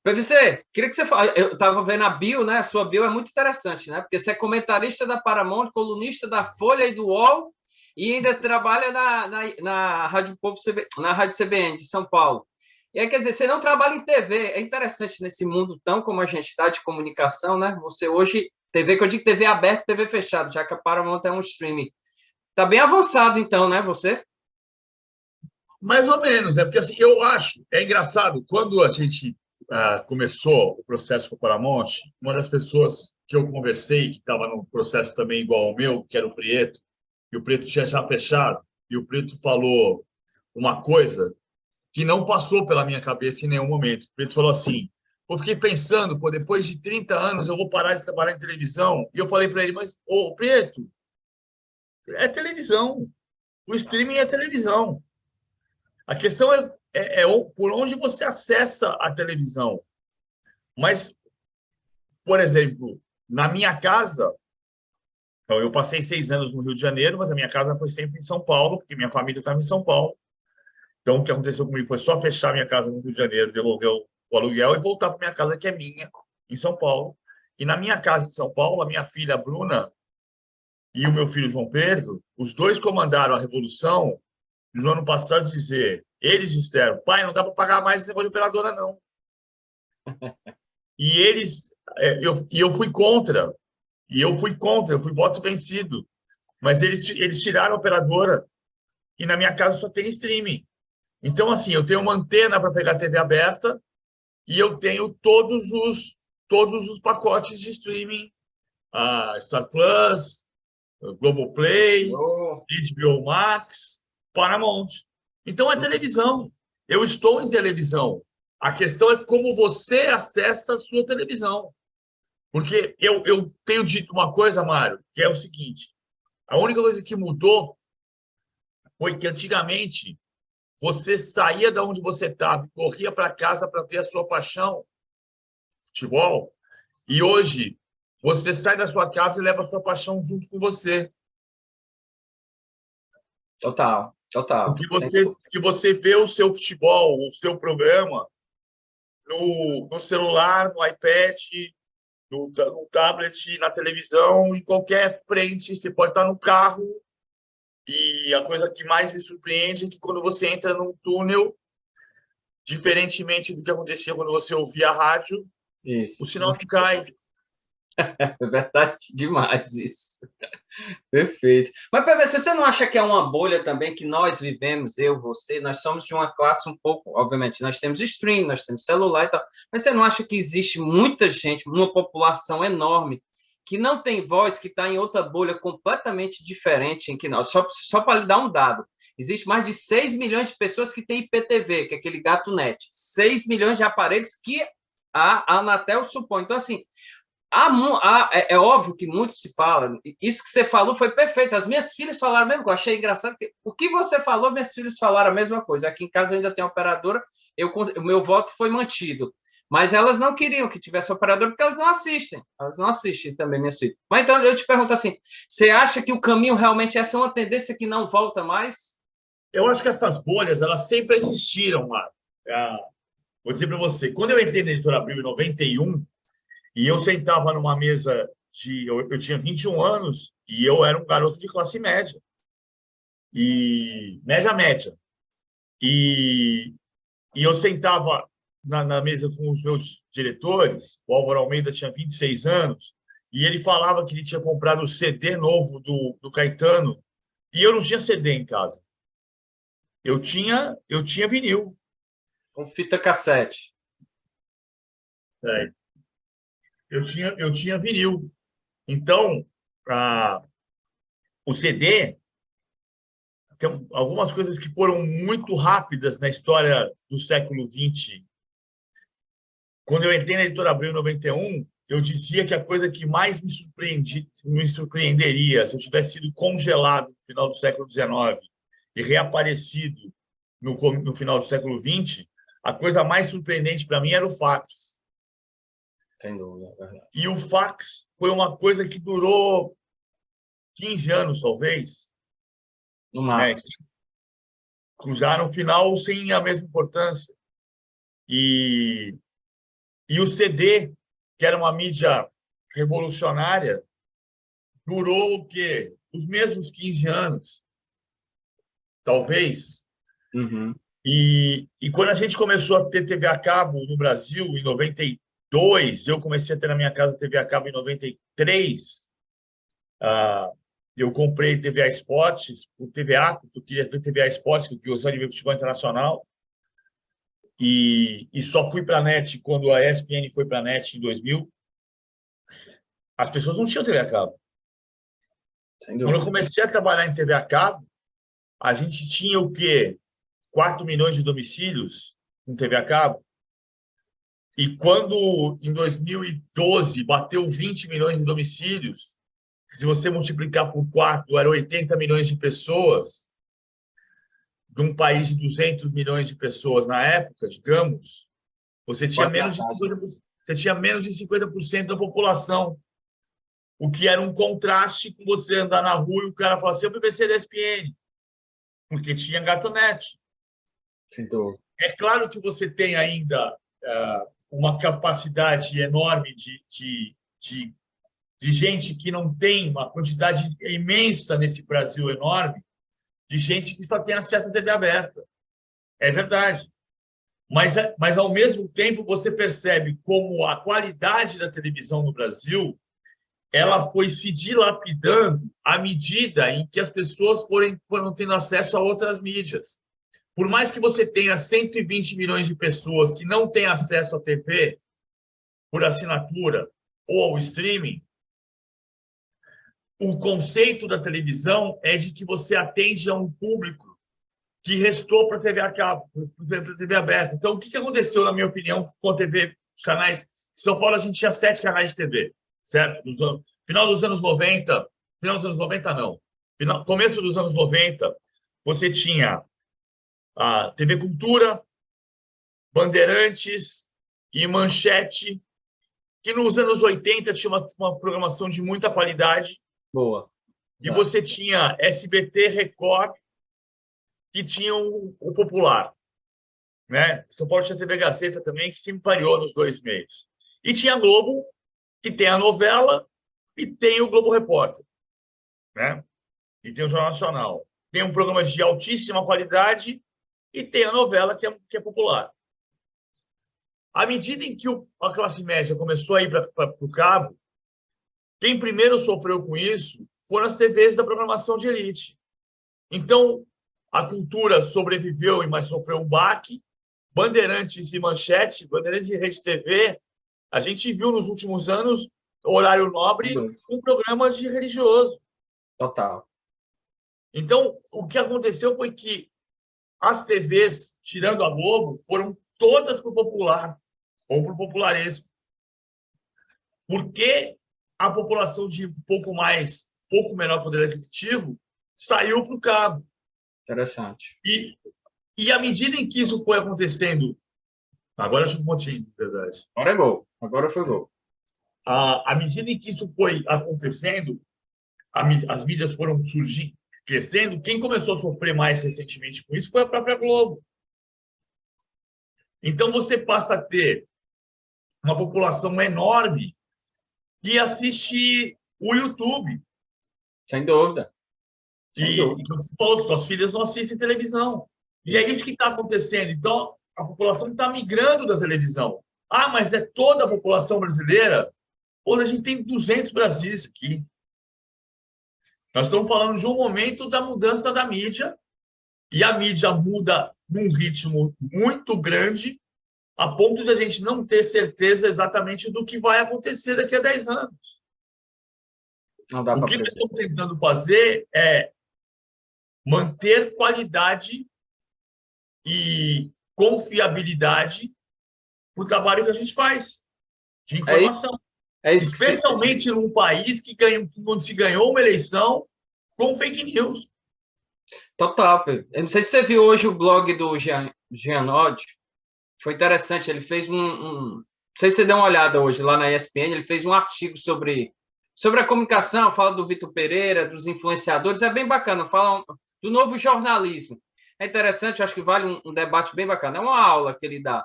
PVC, queria que você falasse. Eu estava vendo a bio, né? A sua bio é muito interessante, né? Porque você é comentarista da Paramount, colunista da Folha e do UOL, e ainda trabalha na Rádio Povo CB, na Rádio CBN de São Paulo. E aí, quer dizer, você não trabalha em TV. É interessante nesse mundo tão como a gente está de comunicação, né? Você hoje, TV, que eu digo TV aberta, TV fechada, já que a Paramount é um streaming. Está bem avançado, então, né? Você? Mais ou menos, né? Porque assim, eu acho, é engraçado, quando a gente começou o processo com o Paramount, uma das pessoas que eu conversei, que estava num processo também igual ao meu, que era o Prieto, e o Prieto tinha já fechado, e o Prieto falou uma coisa que não passou pela minha cabeça em nenhum momento. O Prieto falou assim, eu fiquei pensando, pô, depois de 30 anos eu vou parar de trabalhar em televisão. E eu falei para ele, mas, ô, Prieto, é televisão. O streaming é televisão. A questão por onde você acessa a televisão. Mas, por exemplo, na minha casa, então, eu passei 6 anos no Rio de Janeiro, mas a minha casa foi sempre em São Paulo, porque minha família estava em São Paulo. Então, o que aconteceu comigo foi só fechar minha casa no Rio de Janeiro, devolver o aluguel e voltar para minha casa, que é minha, em São Paulo. E na minha casa em São Paulo, a minha filha Bruna e o meu filho João Pedro, os dois comandaram a Revolução no ano passado dizer, eles disseram, pai, não dá para pagar mais esse negócio de operadora, não. E eles, eu fui contra, eu fui voto vencido. Mas eles tiraram a operadora e na minha casa só tem streaming. Então, assim, eu tenho uma antena para pegar TV aberta e eu tenho todos os pacotes de streaming, a Star Plus, Globoplay, Oh. HBO Max, Paramount. Então, é televisão. Eu estou em televisão. A questão é como você acessa a sua televisão. Porque eu tenho dito uma coisa, Mário, que é o seguinte: a única coisa que mudou foi que antigamente você saía de onde você estava e corria para casa para ter a sua paixão, futebol, e hoje você sai da sua casa e leva a sua paixão junto com você. Total, total. Que você vê o seu futebol, o seu programa no celular, no iPad, no tablet, na televisão, em qualquer frente. Você pode estar no carro. E a coisa que mais me surpreende é que quando você entra num túnel, diferentemente do que acontecia quando você ouvia a rádio, o Isso. sinal não cai. É verdade demais isso. Perfeito. Mas, PVC, você não acha que é uma bolha também que nós vivemos, eu, você, nós somos de uma classe um pouco, obviamente, nós temos stream, nós temos celular e tal, mas você não acha que existe muita gente, uma população enorme, que não tem voz, que está em outra bolha completamente diferente em que nós? Só para lhe dar um dado, existe mais de 6 milhões de pessoas que têm IPTV, que é aquele gato net, 6 milhões de aparelhos que a Anatel supõe. Então, assim, é óbvio que muito se fala. Isso que você falou foi perfeito. As minhas filhas falaram a mesma coisa. Achei engraçado que o que você falou, minhas filhas falaram a mesma coisa. Aqui em casa ainda tem operadora. O meu voto foi mantido. Mas elas não queriam que tivesse operador porque elas não assistem. Elas não assistem também, minhas filhas. Mas então eu te pergunto assim: você acha que o caminho realmente essa é uma tendência que não volta mais? Eu acho que essas bolhas, elas sempre existiram, Mário. Vou dizer para você, quando eu entrei na Editora Abril em 91, e eu sentava numa mesa eu tinha 21 anos e eu era um garoto de classe média. E média média. E, e eu sentava na mesa com os meus diretores, o Álvaro Almeida tinha 26 anos, e ele falava que ele tinha comprado o CD novo do Caetano, e eu não tinha CD em casa. Eu tinha vinil. Com fita cassete. É, eu tinha vinil. Então, a, o CD tem algumas coisas que foram muito rápidas na história do século XX. Quando eu entrei na Editora Abril em 91, eu dizia que a coisa que mais me surpreenderia se eu tivesse sido congelado no final do século XIX e reaparecido no final do século XX, a coisa mais surpreendente para mim era o fax. Sem dúvida, é verdade. E o fax foi uma coisa que durou 15 anos, talvez, No né? máximo. Já no final sem a mesma importância. E E o CD, que era uma mídia revolucionária, durou o quê? Os mesmos 15 anos, talvez. Uhum. E quando a gente começou a ter TV a cabo no Brasil, em 92, eu comecei a ter na minha casa TV a cabo em 93, ah, eu comprei TVA Esportes, o TVA, porque eu queria ter TVA Esportes, que eu queria usar de ver futebol internacional, e só fui para a NET quando a ESPN foi para a NET em 2000. As pessoas não tinham TV a cabo. Sem Quando eu dúvida. comecei a trabalhar em TV a cabo, a gente tinha o quê? 4 milhões de domicílios com TV a cabo. E quando, em 2012, bateu 20 milhões de domicílios, se você multiplicar por 4, eram 80 milhões de pessoas, de um país de 200 milhões de pessoas na época, digamos, você tinha Quase menos de metade. 50%, você tinha menos de 50% da população, o que era um contraste com você andar na rua e o cara falar assim, eu BBC da ESPN, porque tinha Gatonete. Sem dúvida. É claro que você tem ainda uma capacidade enorme de gente que não tem uma quantidade imensa nesse Brasil enorme, de gente que só tem acesso à TV aberta. É verdade. Mas, ao mesmo tempo, você percebe como a qualidade da televisão no Brasil ela foi se dilapidando à medida em que as pessoas foram tendo acesso a outras mídias. Por mais que você tenha 120 milhões de pessoas que não têm acesso à TV por assinatura ou ao streaming, o conceito da televisão é de que você atende a um público que restou para a TV a cabo, para a TV aberta. Então, o que aconteceu, na minha opinião, com a TV, os canais? Em São Paulo, a gente tinha 7 canais de TV, certo? Final dos anos 90, final dos anos 90 não, começo dos anos 90, você tinha a TV Cultura, Bandeirantes e Manchete, que nos anos 80 tinha uma programação de muita qualidade. Boa. E você tinha SBT, Record, que tinham o popular. Né? São Paulo tinha TV Gazeta também, que sempre pareou nos dois meios. E tinha a Globo, que tem a novela e tem o Globo Repórter. Né? E tem o Jornal Nacional. Tem um programa de altíssima qualidade e tem a novela, que é popular. À medida em que a classe média começou a ir para o cabo, quem primeiro sofreu com isso foram as TVs da programação de elite. Então, a cultura sobreviveu, mas sofreu um baque. Bandeirantes e Manchete, Bandeirantes e Rede TV, a gente viu nos últimos anos o horário nobre com programas de religioso. Total. Então, o que aconteceu foi que as TVs, tirando a Globo, foram todas para o popular ou para o popularesco. Porque a população de pouco menor poder aquisitivo saiu para o cabo. Interessante. E à medida em que isso foi acontecendo, agora acho um pontinho, verdade. Agora é gol. Agora foi gol. À medida em que isso foi acontecendo, as mídias foram surgindo, crescendo. Quem começou a sofrer mais recentemente com isso foi a própria Globo. Então você passa a ter uma população enorme que assiste o YouTube. Sem dúvida. E você falou que suas filhas não assistem televisão. E aí o que está acontecendo? Então, a população está migrando da televisão. Ah, mas é toda a população brasileira? Hoje a gente tem 200 Brasis aqui. Nós estamos falando de um momento da mudança da mídia, e a mídia muda num ritmo muito grande, a ponto de a gente não ter certeza exatamente do que vai acontecer daqui a 10 anos. Não dá O que nós estamos tentando fazer é manter qualidade e confiabilidade para o trabalho que a gente faz de informação. Especialmente num país onde se ganhou uma eleição com fake news. Total, Pedro. Eu não sei se você viu hoje o blog do Giannotti. Foi interessante. Ele fez não sei se você deu uma olhada hoje lá na ESPN. Ele fez um artigo sobre a comunicação, fala do Vitor Pereira, dos influenciadores. É bem bacana. Fala do novo jornalismo. É interessante, eu acho que vale um debate bem bacana. É uma aula que ele dá.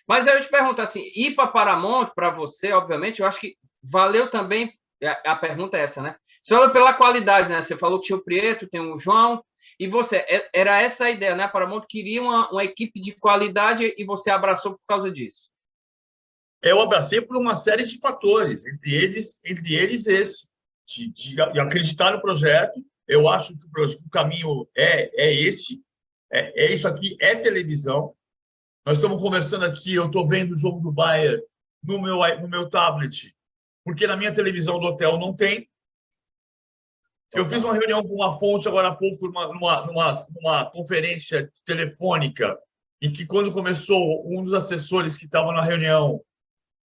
Mas eu te pergunto assim, ir para Paramount, para você, obviamente, eu acho que valeu também, a pergunta é essa, né? Você falou pela qualidade, né? Você falou que tinha o Prieto, tem o João, e você, era essa a ideia, né? A Paramount queria uma equipe de qualidade e você abraçou por causa disso. Eu abracei por uma série de fatores, entre eles esse, de acreditar no projeto. Eu acho que o caminho é esse, é isso aqui, é televisão. Nós estamos conversando aqui, eu estou vendo o jogo do Bayern no meu tablet, porque na minha televisão do hotel não tem. Eu fiz uma reunião com uma fonte agora há pouco, numa conferência telefônica, em que, quando começou, um dos assessores que estava na reunião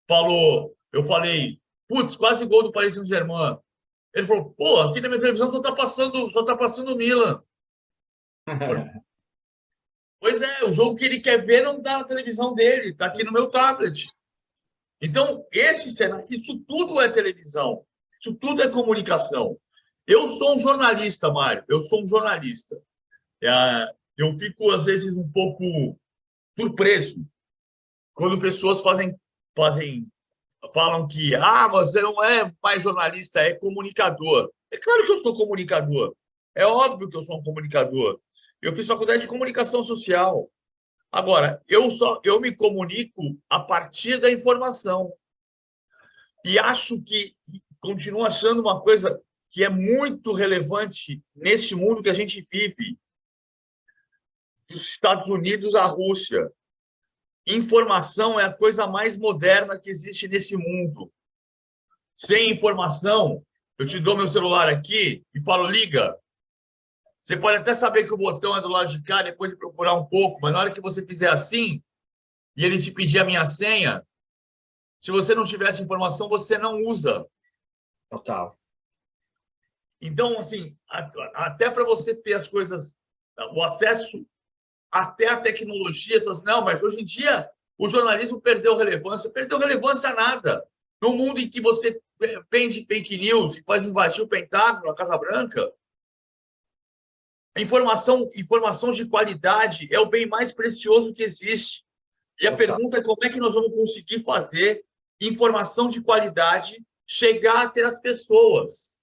falou, eu falei, putz, quase gol do Paris Saint-Germain. Ele falou, pô, aqui na minha televisão só tá passando o Milan. Falei, pois é, o jogo que ele quer ver não está na televisão dele, está aqui no meu tablet. Então, esse cenário, isso tudo é televisão, isso tudo é comunicação. Eu sou um jornalista, Mário, eu sou um jornalista. Eu fico, às vezes, um pouco surpreso quando pessoas falam que você não é mais jornalista, é comunicador. É claro que eu sou comunicador. É óbvio que eu sou um comunicador. Eu fiz faculdade de comunicação social. Agora, eu me comunico a partir da informação. E continuo achando uma coisa que é muito relevante neste mundo que a gente vive, dos Estados Unidos à Rússia. Informação é a coisa mais moderna que existe nesse mundo. Sem informação, eu te dou meu celular aqui e falo, liga. Você pode até saber que o botão é do lado de cá, depois de procurar um pouco, mas na hora que você fizer assim, e ele te pedir a minha senha, se você não tivesse informação, você não usa. Total. Então, assim, até para você ter as coisas, o acesso até a tecnologia, você fala assim, não, mas hoje em dia o jornalismo perdeu relevância. Perdeu relevância nada. No mundo em que você vende fake news e faz invadir o Pentágono, a Casa Branca, a informação de qualidade é o bem mais precioso que existe. E a pergunta é como é que nós vamos conseguir fazer informação de qualidade chegar até as pessoas.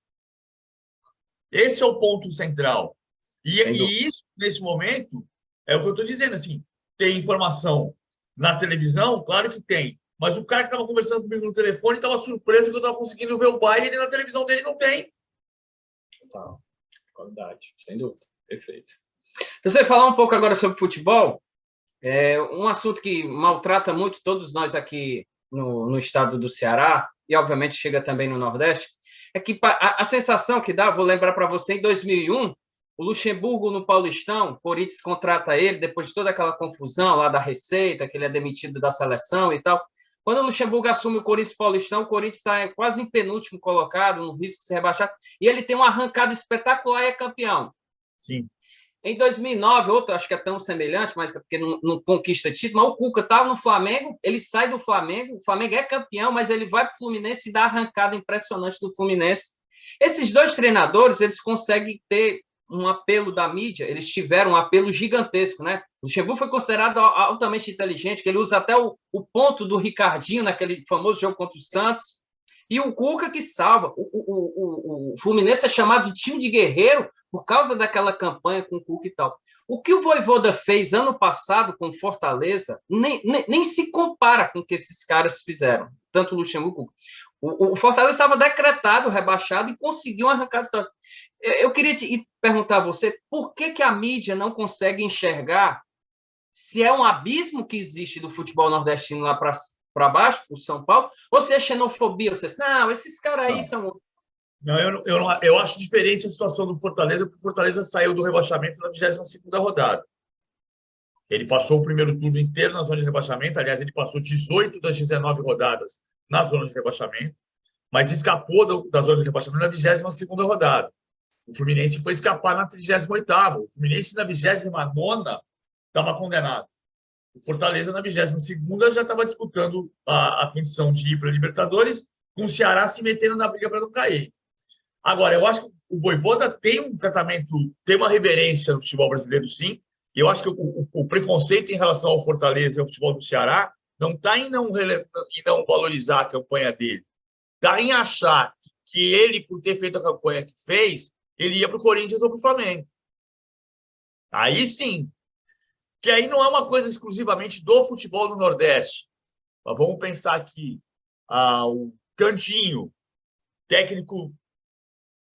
Esse é o ponto central. E isso, nesse momento, é o que eu estou dizendo. Assim, tem informação na televisão? Claro que tem. Mas o cara que estava conversando comigo no telefone estava surpreso que eu estava conseguindo ver o Bayern e na televisão dele não tem. Total. Qualidade, sem dúvida. Perfeito. Você falar um pouco agora sobre futebol, um assunto que maltrata muito todos nós aqui no estado do Ceará, e obviamente chega também no Nordeste, é que a sensação que dá, vou lembrar para você, em 2001, o Luxemburgo no Paulistão, o Corinthians contrata ele, depois de toda aquela confusão lá da Receita, que ele é demitido da seleção e tal. Quando o Luxemburgo assume o Corinthians Paulistão, o Corinthians está quase em penúltimo colocado, no risco de se rebaixar, e ele tem uma arrancada espetacular e é campeão. Sim. Em 2009, outro, acho que é tão semelhante, mas é porque não conquista título, mas o Cuca estava no Flamengo, ele sai do Flamengo, o Flamengo é campeão, mas ele vai para o Fluminense e dá a arrancada impressionante do Fluminense. Esses dois treinadores, eles conseguem ter um apelo da mídia, eles tiveram um apelo gigantesco, né? O Luxemburgo foi considerado altamente inteligente, que ele usa até o ponto do Ricardinho naquele famoso jogo contra o Santos, e o Cuca que salva. O Fluminense é chamado de time de guerreiro por causa daquela campanha com o Cuca e tal. O que o Vojvoda fez ano passado com Fortaleza nem se compara com o que esses caras fizeram, tanto o Luxemburgo. O Fortaleza estava decretado, rebaixado, e conseguiu arrancar a história. Eu queria te perguntar a você, por que a mídia não consegue enxergar se é um abismo que existe do futebol nordestino lá para baixo, o São Paulo, ou se é xenofobia? Você, não, esses caras aí são... Não, eu acho diferente a situação do Fortaleza, porque o Fortaleza saiu do rebaixamento na 22ª rodada. Ele passou o primeiro turno inteiro na zona de rebaixamento, aliás, ele passou 18 das 19 rodadas na zona de rebaixamento, mas escapou da zona de rebaixamento na 22ª rodada. O Fluminense foi escapar na 38ª. O Fluminense na 29ª estava condenado. O Fortaleza na 22ª já estava disputando a condição de ir para a Libertadores, com o Ceará se metendo na briga para não cair. Agora, eu acho que o Vojvoda tem um tratamento, tem uma reverência no futebol brasileiro, sim. E eu acho que o preconceito em relação ao Fortaleza e ao futebol do Ceará Não está em não valorizar a campanha dele. Está em achar que ele, por ter feito a campanha que fez, ele ia para o Corinthians ou para o Flamengo. Aí sim. Que aí não é uma coisa exclusivamente do futebol do Nordeste. Mas vamos pensar aqui. O Cantinho, técnico...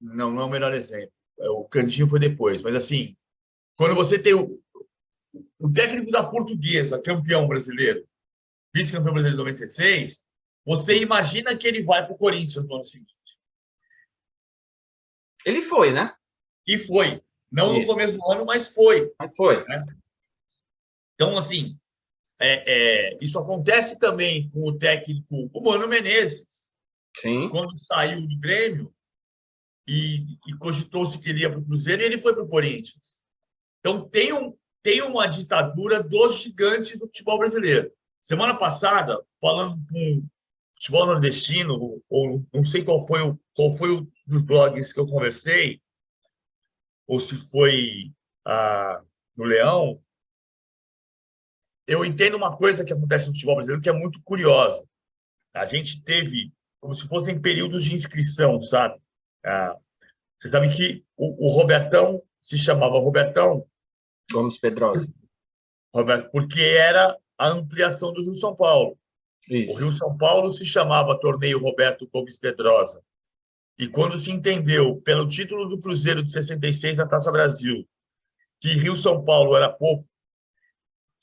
Não é o melhor exemplo. O Cantinho foi depois. Mas, assim, quando você tem o técnico da Portuguesa, campeão brasileiro, vice-campeão brasileiro de 96, você imagina que ele vai para o Corinthians no ano seguinte. Ele foi, né? E foi. Não Isso. no começo do ano, mas foi. Mas foi. Né? Então, assim, isso acontece também com o técnico o Mano Menezes. Sim. Quando saiu do Grêmio e cogitou-se que ele ia para o Cruzeiro, e ele foi para o Corinthians. Então, tem uma ditadura dos gigantes do futebol brasileiro. Semana passada, falando com o futebol nordestino, ou não sei qual foi o dos blogs que eu conversei, ou se foi no Leão, eu entendo uma coisa que acontece no futebol brasileiro que é muito curiosa. A gente teve como se fossem períodos de inscrição, sabe? Você sabe que o Robertão se chamava Robertão Gomes Pedrosa. porque era a ampliação do Rio-São Paulo. Isso. O Rio-São Paulo se chamava Torneio Roberto Gomes Pedrosa. E quando se entendeu, pelo título do Cruzeiro de 66 na Taça Brasil, que Rio-São Paulo era pouco,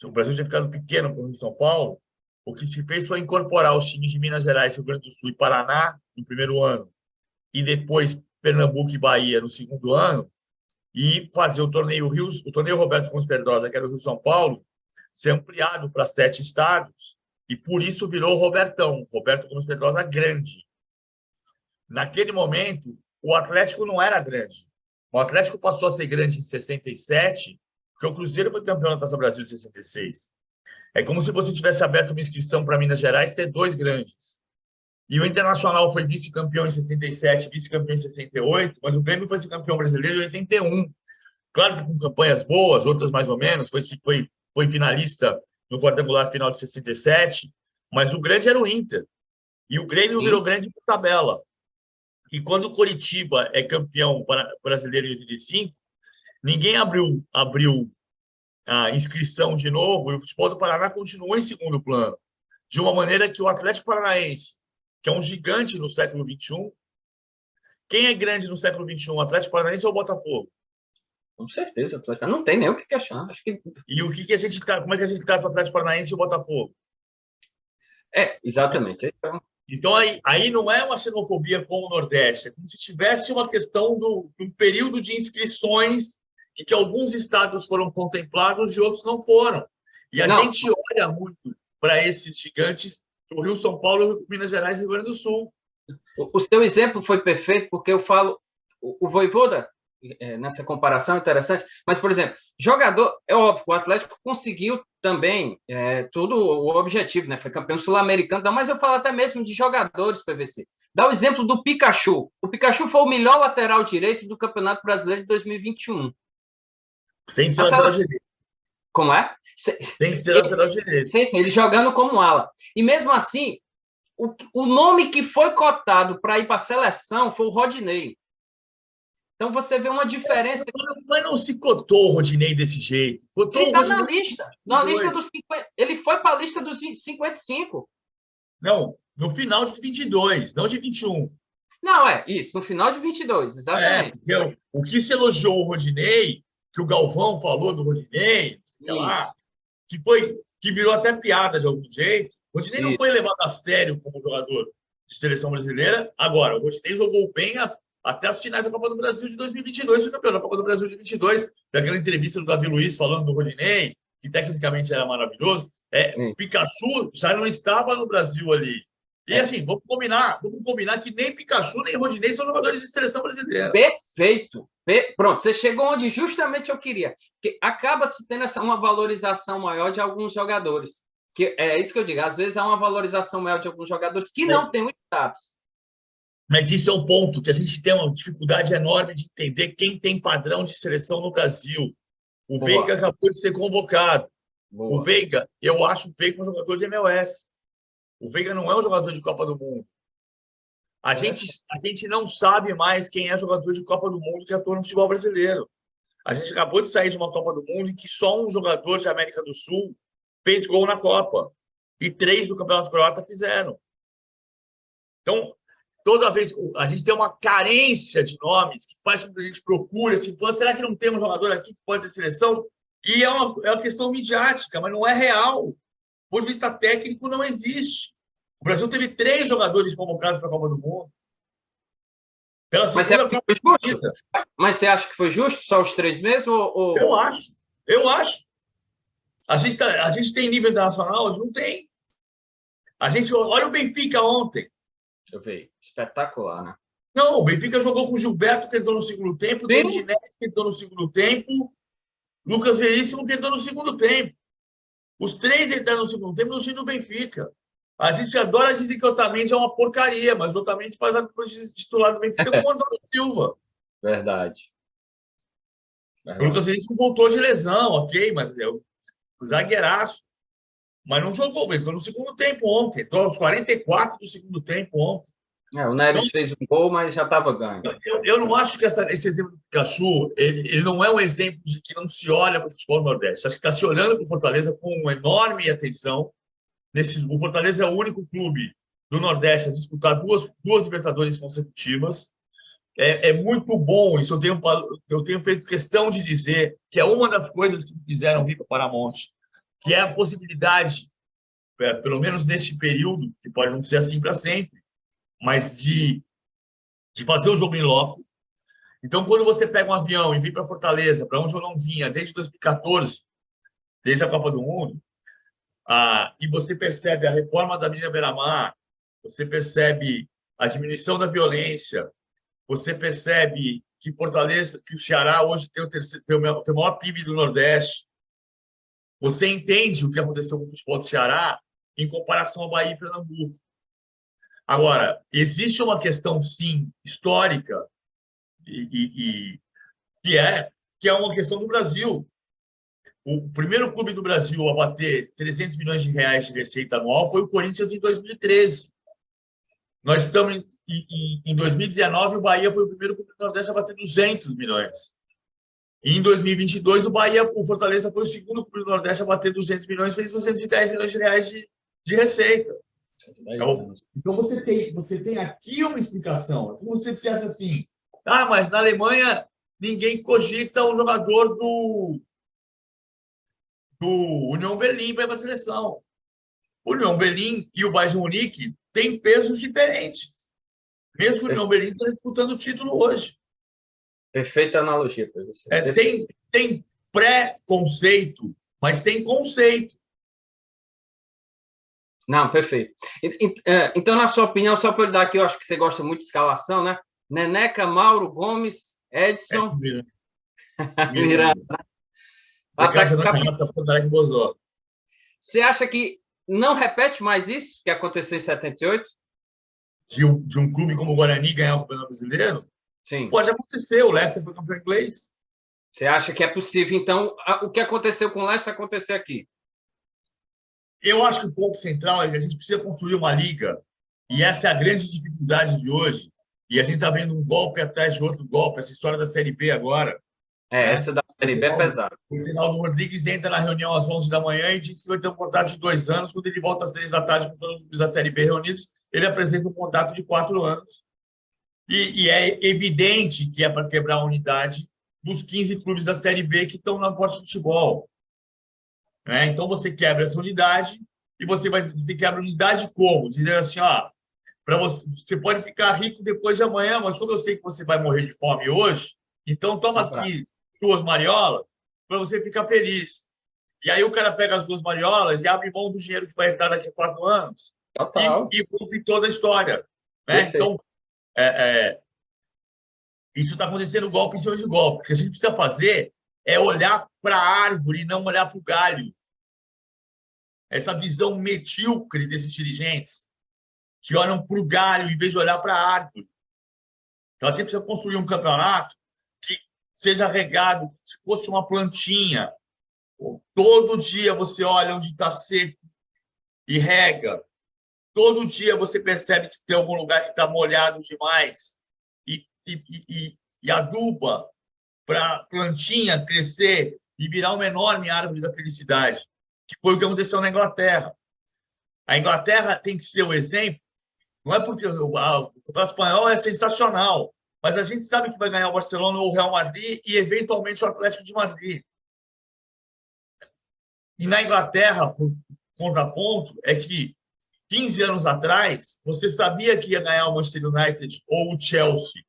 o Brasil tinha ficado pequeno para o Rio-São Paulo, o que se fez foi incorporar os times de Minas Gerais, Rio Grande do Sul e Paraná no primeiro ano, e depois Pernambuco e Bahia no segundo ano, e fazer o torneio Roberto Gomes Pedrosa, que era o Rio-São Paulo, ser ampliado para 7 estados, e por isso virou Robertão, Roberto Gomes Pedrosa Grande. Naquele momento, o Atlético não era grande. O Atlético passou a ser grande em 67, porque o Cruzeiro foi campeão da Taça Brasil de 66. É como se você tivesse aberto uma inscrição para Minas Gerais ter 2 grandes. E o Internacional foi vice-campeão em 67, vice-campeão em 68, mas o Grêmio foi campeão brasileiro em 81. Claro que com campanhas boas, outras mais ou menos, foi finalista no quadrangular final de 67, mas o grande era o Inter. E o Grêmio virou grande por tabela. E quando o Coritiba é campeão brasileiro em 85, ninguém abriu a inscrição de novo e o futebol do Paraná continuou em segundo plano. De uma maneira que o Atlético Paranaense, que é um gigante no século XXI, quem é grande no século XXI, o Atlético Paranaense ou o Botafogo? Com certeza, Atlético. Não tem nem o que questionar. Acho que... E como é que a gente trata o Atlético Paranaense e o Botafogo? Exatamente. Então, aí não é uma xenofobia como o Nordeste, é como se tivesse uma questão do período de inscrições em que alguns estados foram contemplados e outros não foram. E a gente olha muito para esses gigantes do Rio, São Paulo, Minas Gerais e Rio Grande do Sul. O seu exemplo foi perfeito, porque eu falo... O Vojvoda, nessa comparação, é interessante, mas, por exemplo, jogador... É óbvio, o Atlético conseguiu também todo o objetivo, né? Foi campeão sul-americano, mas eu falo até mesmo de jogadores, PVC. Dá o exemplo do Pikachu. O Pikachu foi o melhor lateral direito do Campeonato Brasileiro de 2021. Sem ser lateral direito. Como é? Sem ser lateral direito. Sim, ele jogando como ala. E mesmo assim, o nome que foi cotado para ir para a seleção foi o Rodinei. Então você vê uma diferença. Mas não se cotou o Rodinei desse jeito. Ele está na lista. Na lista dos 50. Ele foi para a lista dos 55. Não, no final de 22, não de 21. Não, isso, no final de 22, exatamente. O que se elogiou o Rodinei, que o Galvão falou do Rodinei, que virou até piada de algum jeito. O Rodinei não foi levado a sério como jogador de seleção brasileira. Agora, o Rodinei jogou bem até as finais da Copa do Brasil de 2022, foi campeão da Copa do Brasil de 22, daquela entrevista do Davi Luiz falando do Rodinei, que tecnicamente era maravilhoso. Pikachu já não estava no Brasil ali. E assim, vamos combinar que nem Pikachu nem Rodinei são jogadores de seleção brasileira. Perfeito. Pronto, você chegou onde justamente eu queria. Que acaba se tendo uma valorização maior de alguns jogadores. Que é isso que eu digo. Às vezes há uma valorização maior de alguns jogadores que não têm o status. Mas isso é um ponto que a gente tem uma dificuldade enorme de entender quem tem padrão de seleção no Brasil. O Veiga acabou de ser convocado. O Boa. Veiga, eu acho o Veiga um jogador de MLS. O Veiga não é um jogador de Copa do Mundo. A gente não sabe mais quem é jogador de Copa do Mundo que atua no futebol brasileiro. A gente acabou de sair de uma Copa do Mundo em que só um jogador de América do Sul fez gol na Copa. E 3 do Campeonato Croata fizeram. Então, toda vez a gente tem uma carência de nomes que faz com que a gente procure assim, será que não tem um jogador aqui que pode ter seleção? E é uma questão midiática, mas não é real. Do ponto de vista técnico, não existe. O Brasil teve 3 jogadores convocados para a Copa do Mundo. Pela Mas você acha segunda que Copa foi justo? seguida. Mas você acha que foi justo só os 3 mesmo? Eu acho. Eu acho. A gente tem nível internacional? A gente não tem. Olha o Benfica ontem. Deixa eu ver. Espetacular, né? Não, o Benfica jogou com o Gilberto, que entrou no segundo tempo, David Neres, que entrou no segundo tempo, Lucas Veríssimo, que entrou no segundo tempo. Os 3 entraram no segundo tempo no time do Benfica. A gente adora dizer que o Otamendi é uma porcaria, mas o Otamendi faz a titular do Benfica com o Antônio Silva. Verdade. O Lucas Veríssimo voltou de lesão, ok, mas é o zagueiraço. Mas não jogou, entrou no segundo tempo ontem. Entrou aos 44 do segundo tempo ontem. O Neres fez um gol, mas já estava ganho. Eu não acho que esse exemplo do Pikachu, ele não é um exemplo de que não se olha para o futebol do Nordeste. Acho que está se olhando para o Fortaleza com uma enorme atenção. O Fortaleza é o único clube do Nordeste a disputar duas Libertadores consecutivas. É muito bom isso. Eu tenho feito questão de dizer que é uma das coisas que fizeram vir para Paramonte, que é a possibilidade, pelo menos neste período, que pode não ser assim para sempre, mas de fazer o jogo em loco. Então, quando você pega um avião e vem para Fortaleza, para onde eu não vinha desde 2014, desde a Copa do Mundo, e você percebe a reforma da Avenida Beira-Mar, você percebe a diminuição da violência, você percebe que Fortaleza, que o Ceará hoje tem o maior PIB do Nordeste, você entende o que aconteceu com o futebol do Ceará em comparação ao Bahia e Pernambuco. Agora, existe uma questão, sim, histórica, que é uma questão do Brasil. O primeiro clube do Brasil a bater 300 milhões de reais de receita anual foi o Corinthians em 2013. Nós estamos em 2019, o Bahia foi o primeiro clube do Nordeste a bater 200 milhões. E em 2022, o Fortaleza foi o segundo clube do Nordeste a bater 200 milhões, fez 210 milhões de reais de receita. Então, você tem aqui uma explicação. É como se dissesse assim, mas na Alemanha ninguém cogita um jogador do União Berlim para ir para a seleção. O União Berlim e o Bayern Munique têm pesos diferentes. Mesmo que o União Berlim esteja disputando o título hoje. Perfeita analogia para você. Tem pré-conceito, mas tem conceito. Não, perfeito. Então, na sua opinião, só para eu dar aqui, eu acho que você gosta muito de escalação, né? Neneca, Mauro, Gomes, Edson, Miranda. Você acha que não repete mais isso que aconteceu em 78? De um clube como o Guarani ganhar o Campeonato Brasileiro? Sim. Pode acontecer. O Leicester foi campeão inglês. Você acha que é possível, então, o que aconteceu com o Leicester acontecer aqui? Eu acho que o ponto central é que a gente precisa construir uma liga, e essa é a grande dificuldade de hoje. E a gente está vendo um golpe atrás de outro golpe, essa história da Série B agora. Essa da Série B é pesada. O Reinaldo Rodrigues entra na reunião às 11 da manhã e diz que vai ter um contrato de 2 anos. Quando ele volta às 3 da tarde com todos os clubes da Série B reunidos, ele apresenta um contrato de 4 anos. E é evidente que é para quebrar a unidade dos 15 clubes da Série B que estão na Forte Futebol. Então, você quebra essa unidade e você quebra a unidade como? Dizer assim, você pode ficar rico depois de amanhã, mas quando eu sei que você vai morrer de fome hoje, então toma aqui 2 mariolas para você ficar feliz. E aí o cara pega as 2 mariolas e abre mão do dinheiro que vai estar daqui a 4 anos. E cumpre toda a história. Então, isso está acontecendo golpe em cima de golpe. O que a gente precisa fazer é olhar para a árvore e não olhar para o galho. Essa visão medíocre desses dirigentes que olham para o galho em vez de olhar para a árvore. Então, a gente precisa construir um campeonato que seja regado, se fosse uma plantinha. Todo dia você olha onde está seco e rega. Todo dia você percebe que tem algum lugar que está molhado demais e aduba para a plantinha crescer e virar uma enorme árvore da felicidade, que foi o que aconteceu na Inglaterra. A Inglaterra tem que ser o exemplo, não é porque o Campeonato Espanhol é sensacional, mas a gente sabe que vai ganhar o Barcelona ou o Real Madrid e, eventualmente, o Atlético de Madrid. E na Inglaterra, o contraponto é que 15 anos atrás, você sabia que ia ganhar o Manchester United ou o Chelsea.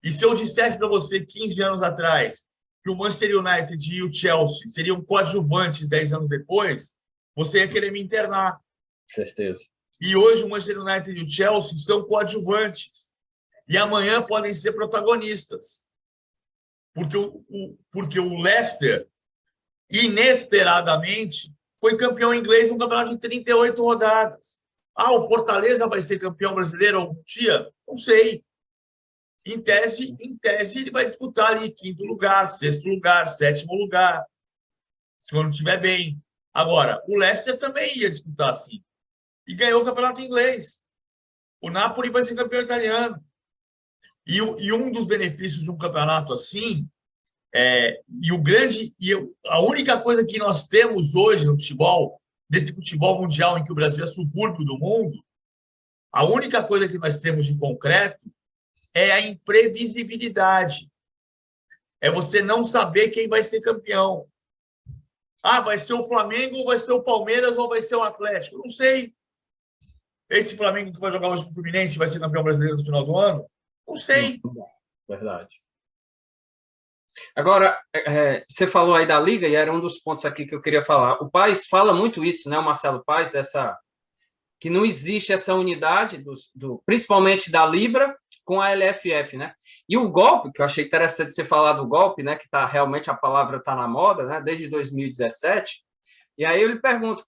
E se eu dissesse para você 15 anos atrás que o Manchester United e o Chelsea seriam coadjuvantes 10 anos depois, você ia querer me internar. Certeza. E hoje o Manchester United e o Chelsea são coadjuvantes. E amanhã podem ser protagonistas. Porque o Leicester, inesperadamente, foi campeão inglês num campeonato de 38 rodadas. O Fortaleza vai ser campeão brasileiro algum dia? Não sei. Em tese, ele vai disputar ali quinto lugar, sexto lugar, sétimo lugar, se quando estiver bem. Agora, o Leicester também ia disputar assim. E ganhou o campeonato inglês. O Napoli vai ser campeão italiano. E um dos benefícios de um campeonato assim a única coisa que nós temos hoje no futebol, nesse futebol mundial em que o Brasil é subúrbio do mundo, a única coisa que nós temos de concreto é a imprevisibilidade. É você não saber quem vai ser campeão. Vai ser o Flamengo, ou vai ser o Palmeiras, ou vai ser o Atlético? Não sei. Esse Flamengo que vai jogar hoje com o Fluminense vai ser campeão brasileiro no final do ano? Não sei. Verdade. Agora, você falou aí da Liga, e era um dos pontos aqui que eu queria falar. O Paes fala muito isso, né, o Marcelo Paes, que não existe essa unidade, principalmente da Libra, com a LFF, né? E o golpe, que eu achei interessante você falar do golpe, né? Que realmente a palavra está na moda, né? Desde 2017. E aí eu lhe pergunto,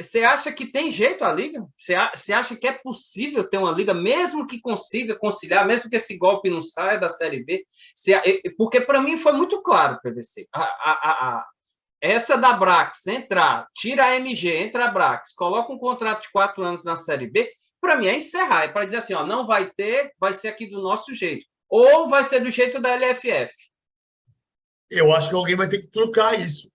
você acha que tem jeito a Liga? Você acha que é possível ter uma Liga, mesmo que consiga conciliar, mesmo que esse golpe não saia da Série B? Porque para mim foi muito claro, PVC. Essa da Brax entrar, tira a MG, entra a Brax, coloca um contrato de 4 anos na Série B, para mim é encerrar, é para dizer assim, não vai ter, vai ser aqui do nosso jeito, ou vai ser do jeito da LFF. Eu acho que alguém vai ter que trocar isso.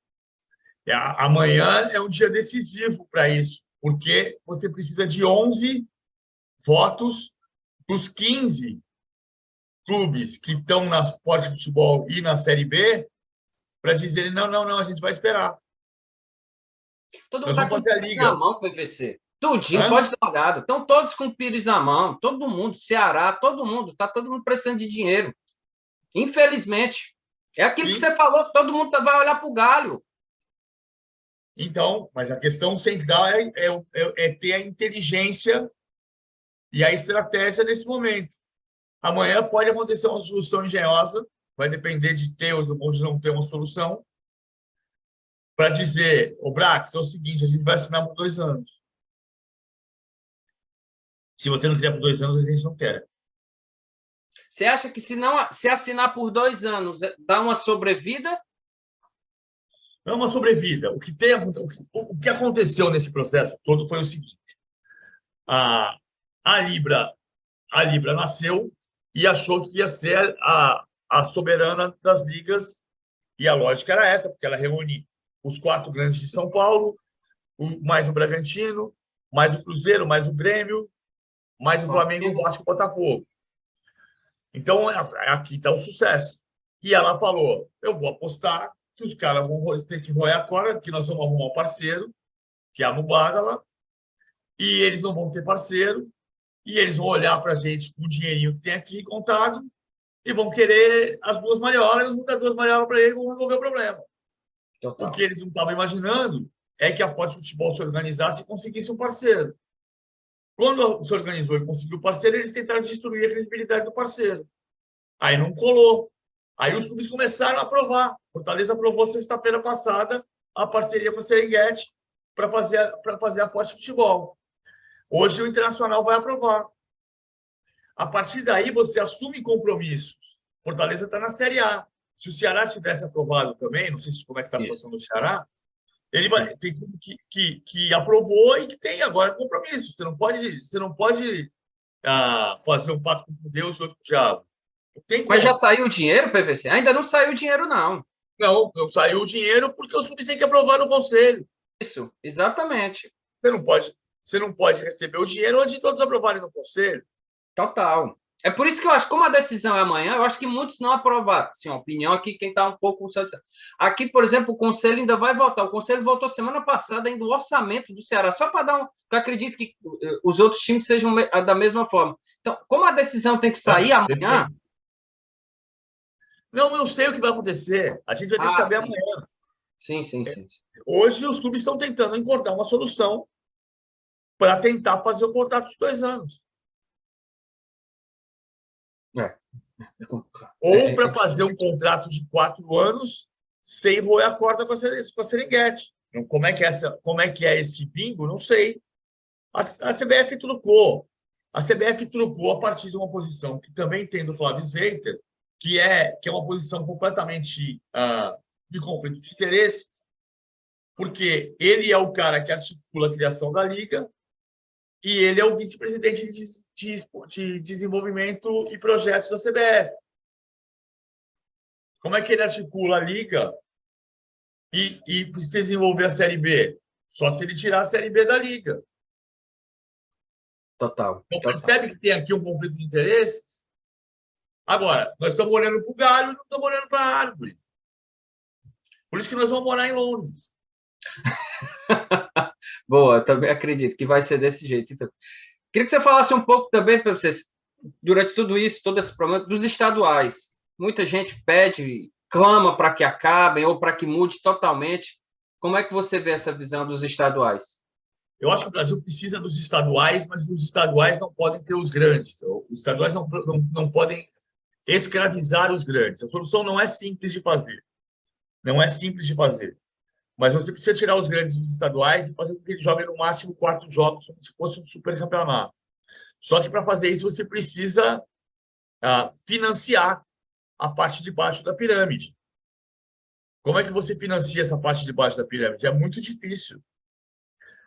Amanhã é um dia decisivo para isso, porque você precisa de 11 votos dos 15 clubes que estão na Sport Futebol e na Série B para dizerem não, a gente vai esperar. Todo mundo está com o Pires na mão, PVC. Tudinho, pode dar uma olhada. Estão todos com o Pires na mão. Todo mundo, Ceará, todo mundo. Está todo mundo precisando de dinheiro. Infelizmente. É aquilo que você falou, todo mundo vai olhar para o galho. Então, mas a questão central é ter a inteligência e a estratégia nesse momento. Amanhã pode acontecer uma solução engenhosa, vai depender de ter ou de não ter uma solução, para dizer, Brax, é o seguinte, a gente vai assinar por 2 anos. Se você não quiser por 2 anos, a gente não quer. Você acha que se assinar por 2 anos, dá uma sobrevida? Não é uma sobrevida. O que aconteceu nesse processo todo foi o seguinte. A Libra nasceu e achou que ia ser a soberana das ligas, e a lógica era essa, porque ela reúne os 4 grandes de São Paulo, mais o Bragantino, mais o Cruzeiro, mais o Grêmio, mais o Flamengo, o Vasco e o Botafogo. Então, aqui está o sucesso. E ela falou, eu vou apostar que os caras vão ter que roer a corda, que nós vamos arrumar um parceiro, que é a Mubadala, e eles não vão ter parceiro, e eles vão olhar para a gente com o dinheirinho que tem aqui contado e vão querer as 2 maioras, vão dar 2 maioras para eles e vão resolver o problema. Total. O que eles não estavam imaginando é que a Forte Futebol se organizasse e conseguisse um parceiro. Quando se organizou e conseguiu o parceiro, eles tentaram destruir a credibilidade do parceiro. Aí não colou. Aí os clubes começaram a aprovar. Fortaleza aprovou sexta-feira passada a parceria com a Serengeti para fazer a Forte Futebol. Hoje o Internacional vai aprovar. A partir daí, você assume compromissos. Fortaleza está na Série A. se o Ceará tivesse aprovado também, não sei como é que está a situação do Ceará, ele tem que aprovou e que tem agora compromisso. Você não pode fazer um pacto com Deus e outro com o diabo. Não tem como. Mas já saiu o dinheiro, PVC? Ainda não saiu o dinheiro, não. Não saiu o dinheiro porque os clubes têm que aprovar no conselho. Isso, exatamente. Você não pode receber o dinheiro antes de todos aprovarem no conselho. Total. É por isso que eu acho que, como a decisão é amanhã, eu acho que muitos não aprovaram. Assim, a opinião aqui, quem está um pouco... Aqui, por exemplo, o Conselho ainda vai votar. O Conselho votou semana passada ainda o orçamento do Ceará, só para dar um... Eu acredito que os outros times sejam da mesma forma. Então, como a decisão tem que sair amanhã... Não, eu sei o que vai acontecer. A gente vai ter que saber amanhã. Sim. Hoje, os clubes estão tentando encontrar uma solução para tentar fazer o contrato de 2 anos. Ou para fazer um contrato de 4 anos sem roer a corda com a Serengeti. Então, como é que é esse bingo? Não sei. A CBF trucou. A CBF trucou a partir de uma posição que também tem do Flávio Sveiter, que é uma posição completamente de conflito de interesses, porque ele é o cara que articula a criação da Liga e ele é o vice-presidente de desenvolvimento e projetos da CBF. Como é que ele articula a Liga e precisa desenvolver a Série B? Só se ele tirar a Série B da Liga. Total. Então, percebe que tem aqui um conflito de interesses? Agora, nós estamos olhando para o galho e não estamos olhando para a árvore. Por isso que nós vamos morar em Londres. Boa, também acredito que vai ser desse jeito. Então, queria que você falasse um pouco também para vocês, durante tudo isso, todo esse problema, dos estaduais. Muita gente pede, clama para que acabem ou para que mude totalmente. Como é que você vê essa visão dos estaduais? Eu acho que o Brasil precisa dos estaduais, mas os estaduais não podem ter os grandes. Os estaduais não podem escravizar os grandes. A solução não é simples de fazer. Não é simples de fazer. Mas você precisa tirar os grandes dos estaduais e fazer com que eles joguem no máximo 4 jogos, como se fosse um super campeonato. Só que para fazer isso você precisa financiar a parte de baixo da pirâmide. Como é que você financia essa parte de baixo da pirâmide? É muito difícil,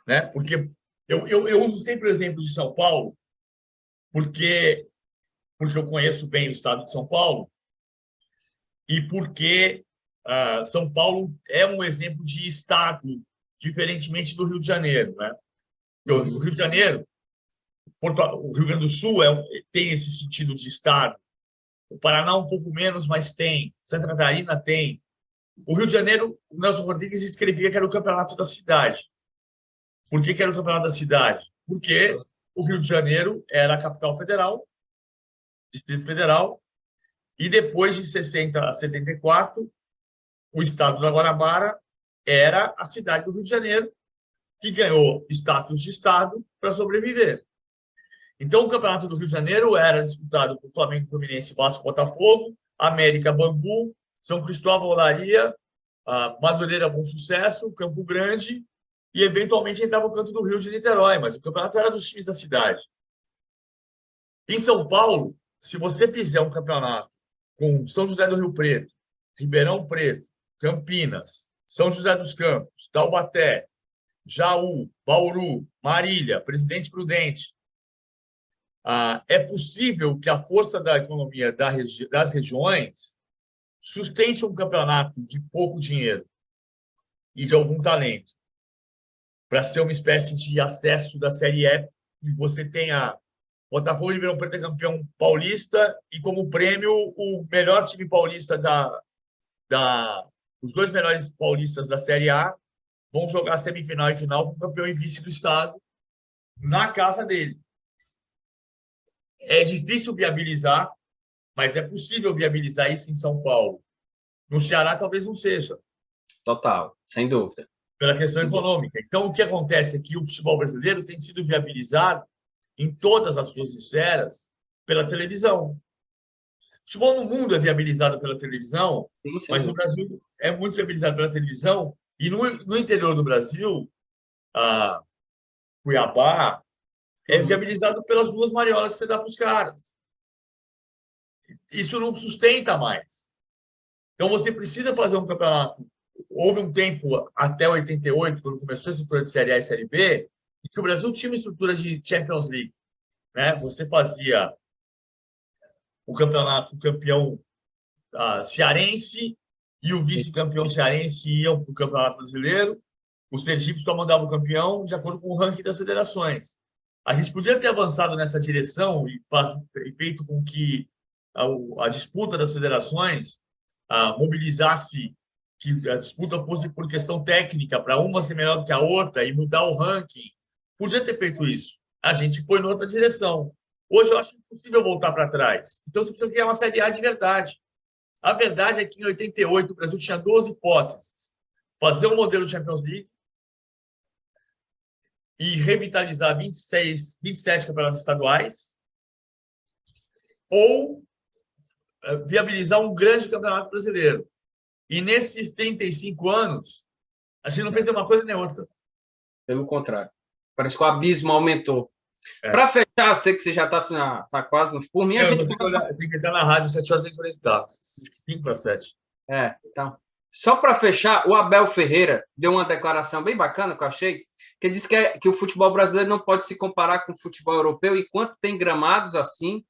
né? Porque eu uso sempre o exemplo de São Paulo, porque eu conheço bem o estado de São Paulo e porque São Paulo é um exemplo de estado, diferentemente do Rio de Janeiro, né? O Rio de Janeiro, o Rio Grande do Sul tem esse sentido de estado. O Paraná um pouco menos, mas tem. Santa Catarina tem. O Rio de Janeiro, o Nelson Rodrigues escrevia que era o campeonato da cidade. Por que era o campeonato da cidade? Porque o Rio de Janeiro era a capital federal, Distrito Federal, e depois de 60 a 74, o estado da Guanabara era a cidade do Rio de Janeiro, que ganhou status de estado para sobreviver. Então, o campeonato do Rio de Janeiro era disputado por Flamengo, Fluminense, Vasco, Botafogo, América, Bangu, São Cristóvão, Olaria, Madureira, Bom Sucesso, Campo Grande e, eventualmente, entrava o Canto do Rio de Niterói, mas o campeonato era dos times da cidade. Em São Paulo, se você fizer um campeonato com São José do Rio Preto, Ribeirão Preto, Campinas, São José dos Campos, Taubaté, Jaú, Bauru, Marília, Presidente Prudente, é possível que a força da economia das regiões sustente um campeonato de pouco dinheiro e de algum talento para ser uma espécie de acesso da Série E, e você tenha Botafogo e Ribeirão Preto campeão paulista e como prêmio o melhor time paulista os 2 melhores paulistas da Série A vão jogar semifinal e final com o campeão e vice do estado na casa dele. É difícil viabilizar, mas é possível viabilizar isso em São Paulo. No Ceará, talvez não seja. Total, sem dúvida. Pela questão econômica. Então, o que acontece é que o futebol brasileiro tem sido viabilizado em todas as suas esferas pela televisão. O futebol no mundo é viabilizado pela televisão, mas no Brasil é muito viabilizado pela televisão. E no interior do Brasil, Cuiabá, é viabilizado pelas 2 mariolas que você dá para os caras. Isso não sustenta mais. Então, você precisa fazer um campeonato. Houve um tempo, até 88, quando começou a estrutura de Série A e Série B, em que o Brasil tinha uma estrutura de Champions League, né? Você fazia o campeonato, o campeão cearense e o vice-campeão cearense iam para o Campeonato Brasileiro. O Sergipe só mandava o campeão de acordo com o ranking das federações. A gente podia ter avançado nessa direção e feito com que a disputa das federações mobilizasse que a disputa fosse por questão técnica, para uma ser melhor do que a outra e mudar o ranking. Podia ter feito isso. A gente foi em outra direção. Hoje eu acho impossível voltar para trás. Então você precisa criar uma Série A de verdade. A verdade é que em 88 o Brasil tinha 12 hipóteses. Fazer um modelo Champions League e revitalizar 27 campeonatos estaduais ou viabilizar um grande campeonato brasileiro. E nesses 35 anos, a gente não fez nenhuma coisa nem outra. Pelo contrário. Parece que o abismo aumentou. Para fechar, eu sei que você já está quase no... Por mim, a gente... Tem que entrar na rádio, 7 horas tem que conectar. 5 para 7. Então. Só para fechar, o Abel Ferreira deu uma declaração bem bacana que eu achei, que diz que o futebol brasileiro não pode se comparar com o futebol europeu enquanto tem gramados assim,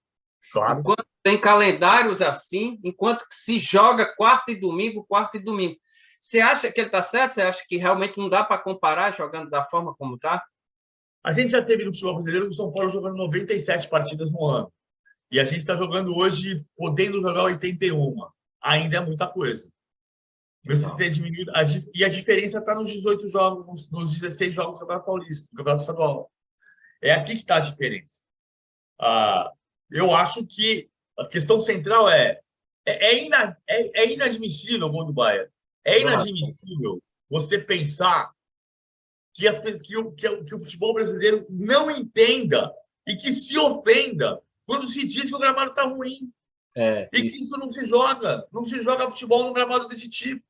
claro. Enquanto tem calendários assim, enquanto se joga quarta e domingo. Você acha que ele está certo? Você acha que realmente não dá para comparar jogando da forma como está? A gente já teve no futebol brasileiro o São Paulo jogando 97 partidas no ano. E a gente está jogando hoje, podendo jogar 81. Ainda é muita coisa. Você tem diminuído, e a diferença está nos 18 jogos, nos 16 jogos do Campeonato Paulista, do Campeonato Estadual. É aqui que está a diferença. Eu acho que a questão central é inadmissível, o gol do Bahia. É inadmissível você pensar que o futebol brasileiro não entenda e que se ofenda quando se diz que o gramado está ruim. Que isso não se joga. Não se joga futebol num gramado desse tipo.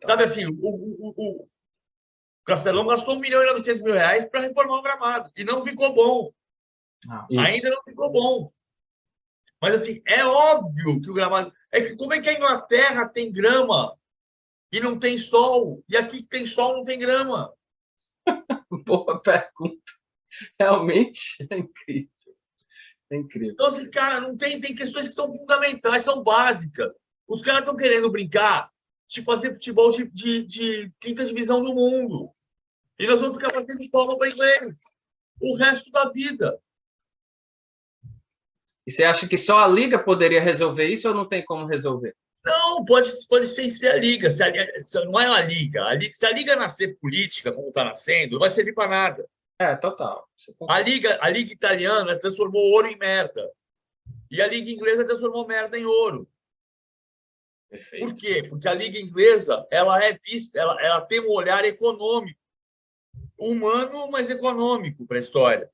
Sabe assim, o Castelão gastou 1.900.000 para reformar o gramado e não ficou bom. Ainda não ficou bom. Mas assim, é óbvio que o gramado... Como é que a Inglaterra tem grama e não tem sol? E aqui que tem sol não tem grama? Boa pergunta. Realmente é incrível. É incrível. Então, assim, cara, não tem questões que são fundamentais, são básicas. Os caras estão querendo brincar de fazer futebol de quinta divisão do mundo. E nós vamos ficar batendo palma para inglês o resto da vida. E você acha que só a Liga poderia resolver isso ou não tem como resolver? Não, pode ser a Liga. Não é a Liga. Se a Liga nascer política, como está nascendo, não vai servir para nada. Total. A Liga italiana transformou ouro em merda. E a Liga inglesa transformou merda em ouro. Perfeito. Por quê? Porque a Liga inglesa ela é vista, ela tem um olhar econômico, humano, mas econômico para a história.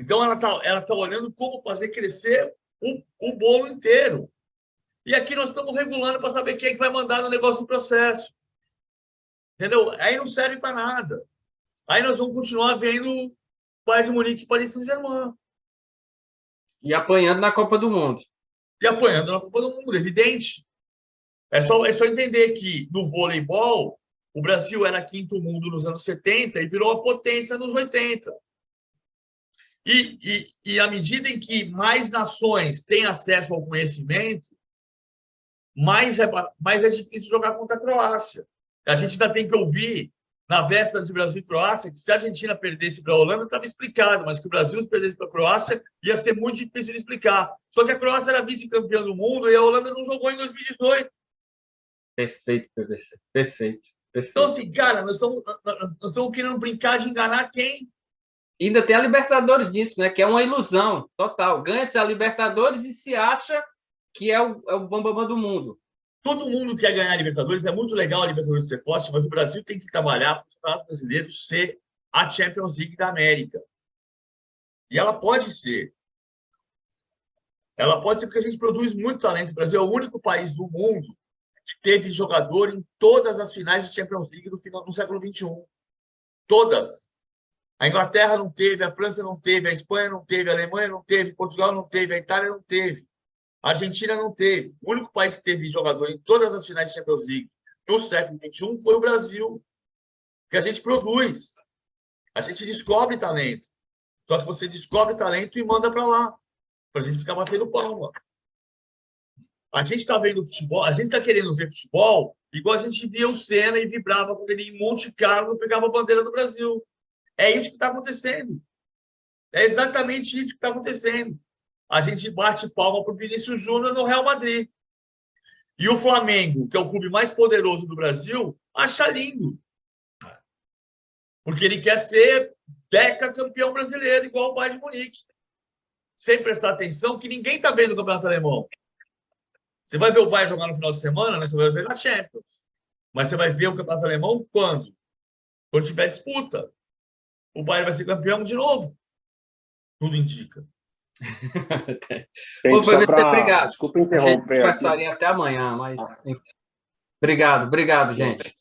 Então, ela tá olhando como fazer crescer o bolo inteiro. E aqui nós estamos regulando para saber quem é que vai mandar no negócio do processo. Entendeu? Aí não serve para nada. Aí nós vamos continuar vendo Bayern de Munique e Paris Saint-Germain. E apanhando na Copa do Mundo. E apanhando na Copa do Mundo, evidente. É só entender que no voleibol, o Brasil era quinto mundo nos anos 70 e virou a potência nos 80. E à medida em que mais nações têm acesso ao conhecimento, mais é difícil jogar contra a Croácia. A gente ainda tem que ouvir, na véspera de Brasil e Croácia, que se a Argentina perdesse para a Holanda, estava explicado, mas que o Brasil perdesse para a Croácia ia ser muito difícil de explicar. Só que a Croácia era vice-campeã do mundo e a Holanda não jogou em 2018. Perfeito, PVC. Perfeito. Então, assim, cara, nós estamos querendo brincar de enganar quem? E ainda tem a Libertadores disso, né? Que é uma ilusão total. Ganha-se a Libertadores e se acha que é o bambambam do mundo. Todo mundo quer ganhar a Libertadores. É muito legal a Libertadores ser forte, mas o Brasil tem que trabalhar para o Campeonato Brasileiro ser a Champions League da América. E ela pode ser. Ela pode ser porque a gente produz muito talento. O Brasil é o único país do mundo que teve jogador em todas as finais de Champions League no século XXI. Todas. A Inglaterra não teve, a França não teve, a Espanha não teve, a Alemanha não teve, Portugal não teve, a Itália não teve. A Argentina não teve. O único país que teve jogador em todas as finais de Champions League no século XXI foi o Brasil, que a gente produz. A gente descobre talento. Só que você descobre talento e manda para lá, para a gente ficar batendo palma. A gente está vendo futebol, a gente está querendo ver futebol igual a gente via o Senna e vibrava quando ele ia em Monte Carlo pegava a bandeira do Brasil. É isso que está acontecendo. É exatamente isso que está acontecendo. A gente bate palma para o Vinícius Júnior no Real Madrid. E o Flamengo, que é o clube mais poderoso do Brasil, acha lindo. Porque ele quer ser decacampeão brasileiro, igual o Bayern de Munique. Sem prestar atenção que ninguém está vendo o campeonato alemão. Você vai ver o Bayern jogar no final de semana, né? Você vai ver na Champions. Mas você vai ver o campeonato alemão quando? Quando tiver disputa. O Bayern vai ser campeão de novo. Tudo indica. Ô, PVC, obrigado. Desculpa A gente interromper aqui. conversaria até amanhã, mas... Obrigado, gente.